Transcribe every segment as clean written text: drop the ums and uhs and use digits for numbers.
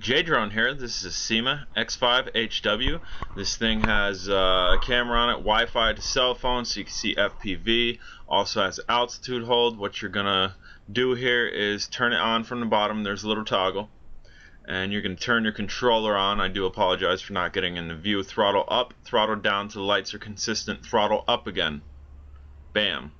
J-Drone here. This is a Syma X5HW. This thing has a camera on it, Wi-Fi to cell phone, so you can see FPV. Also has altitude hold. What you're gonna do here is turn it on from the bottom. There's a little toggle, and you're gonna turn your controller on. I do apologize for not getting in the view. Throttle up, throttle down till the lights are consistent. Throttle up again. Bam.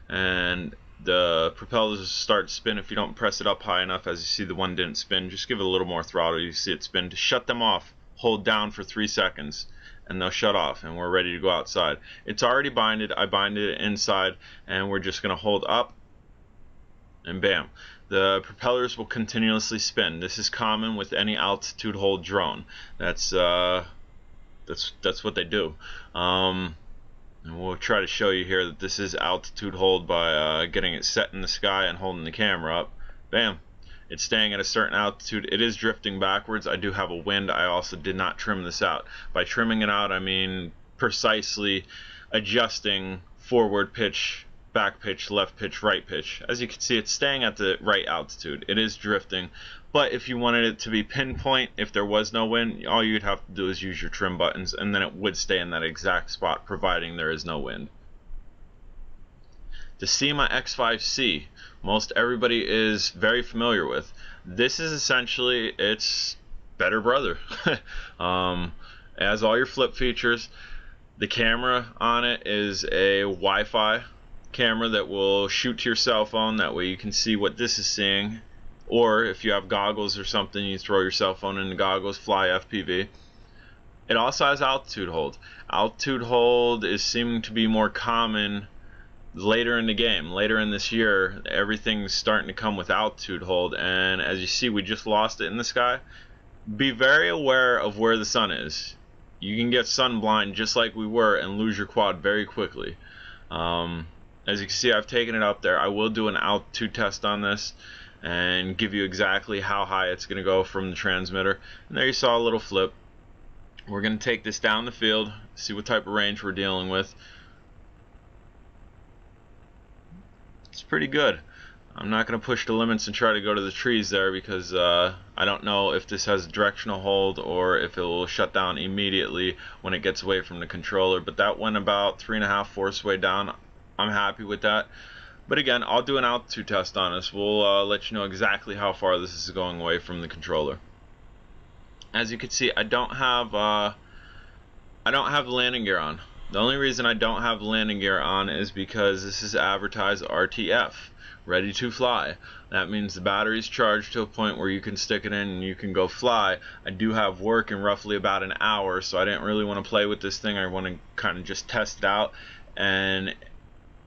And the propellers start to spin if you don't press it up high enough. As you see, the one didn't spin. Just give it a little more throttle. You see it spin. To shut them off, hold down for 3 seconds and they'll shut off, and we're ready to go outside. It's already binded. I binded it inside, and we're just going to hold up and bam. The propellers will continuously spin. This is common with any altitude hold drone. That's what they do. And we'll try to show you here that this is altitude hold by getting it set in the sky and holding the camera up. Bam. It's staying at a certain altitude. It is drifting backwards. I do have a wind. I also did not trim this out. By trimming it out, I mean precisely adjusting forward pitch, back pitch, left pitch, right pitch. As you can see, it's staying at the right altitude. It is drifting. But if you wanted it to be pinpoint, if there was no wind, all you'd have to do is use your trim buttons, and then it would stay in that exact spot, providing there is no wind. The Syma X5C, most everybody is very familiar with. This is essentially its better brother. It has all your flip features. The camera on it is a Wi-Fi camera that will shoot to your cell phone. That way you can see what this is seeing. Or if you have goggles or something, you throw your cell phone in the goggles, fly FPV. It also has altitude hold. Altitude hold is seeming to be more common later in the game. Later in this year, everything's starting to come with altitude hold, and as you see, we just lost it in the sky. Be very aware of where the sun is. You can get sun blind just like we were and lose your quad very quickly. As you can see, I've taken it up there. I will do an altitude test on this and give you exactly how high it's going to go from the transmitter. And there you saw a little flip. We're going to take this down the field, see what type of range we're dealing with. It's pretty good. I'm not going to push the limits and try to go to the trees there because I don't know if this has a directional hold or if it will shut down immediately when it gets away from the controller. But that went about 3.5 force way down. I'm happy with that. But again, I'll do an altitude test on this. We'll let you know exactly how far this is going away from the controller. As you can see, I don't have the landing gear on. The only reason I don't have the landing gear on is because this is advertised RTF, ready to fly. That means the battery's charged to a point where you can stick it in and you can go fly. I do have work in roughly about an hour, so I didn't really want to play with this thing. I want to kind of just test it out. And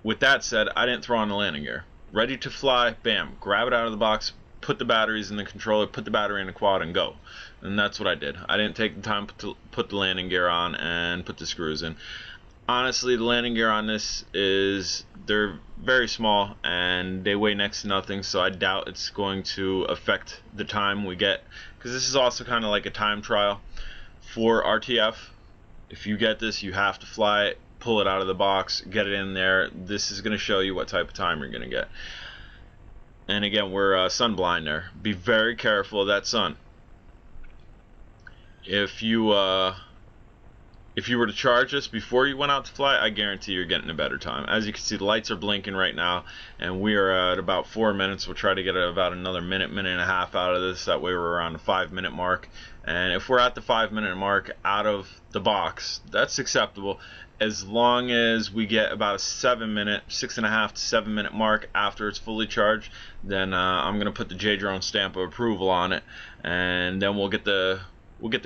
with that said, I didn't throw on the landing gear. Ready to fly, bam, grab it out of the box, put the batteries in the controller, put the battery in the quad, and go. And that's what I did. I didn't take the time to put the landing gear on and put the screws in. Honestly, the landing gear on this they're very small and they weigh next to nothing, so I doubt it's going to affect the time we get, because this is also kind of like a time trial for RTF. If you get this, you have to fly it, pull it out of the box, get it in there. This is going to show you what type of time you're going to get. And again, we're sun blind there. Be very careful of that sun. If you were to charge this before you went out to fly, I guarantee you're getting a better time. As you can see, the lights are blinking right now, and we are at about 4 minutes. We'll try to get about another minute and a half out of this. That way we're around the 5-minute mark. And if we're at the 5-minute mark out of the box, that's acceptable. As long as we get about a 7-minute, 6.5 to 7 minute mark after it's fully charged, then I'm gonna put the J-Drone stamp of approval on it, and then we'll get the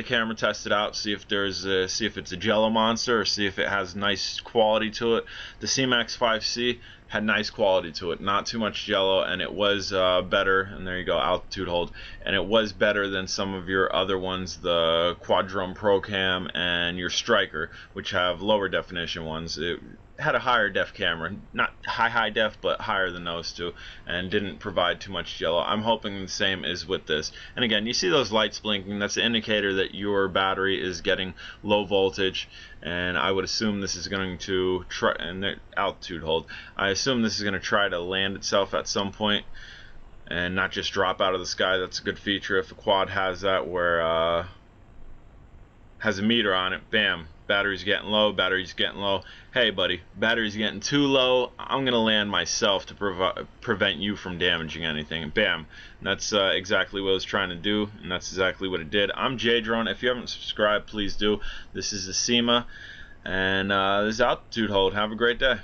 camera tested out, see if it's a jello monster or see if it has nice quality to it. The Syma X5C had nice quality to it, not too much jello, and it was better. And there you go, altitude hold, and it was better than some of your other ones, the Quadocpter Pro Cam and your Striker, which have lower definition ones. It had a higher def camera, not high def, but higher than those two, and didn't provide too much jello. I'm hoping the same is with this. And again, you see those lights blinking. That's an indicator that your battery is getting low voltage, and I would assume this is going to try, and the altitude hold, I assume this is going to try to land itself at some point. and not just drop out of the sky. That's a good feature if a quad has that, where has a meter on it. Bam, battery's getting low, battery's getting low. Hey buddy, battery's getting too low. I'm gonna land myself to prevent you from damaging anything. And bam, and that's exactly what I was trying to do, and that's exactly what it did. I'm J-Drone. If you haven't subscribed, please do. This is the Syma, and this is Altitude Hold. Have a great day.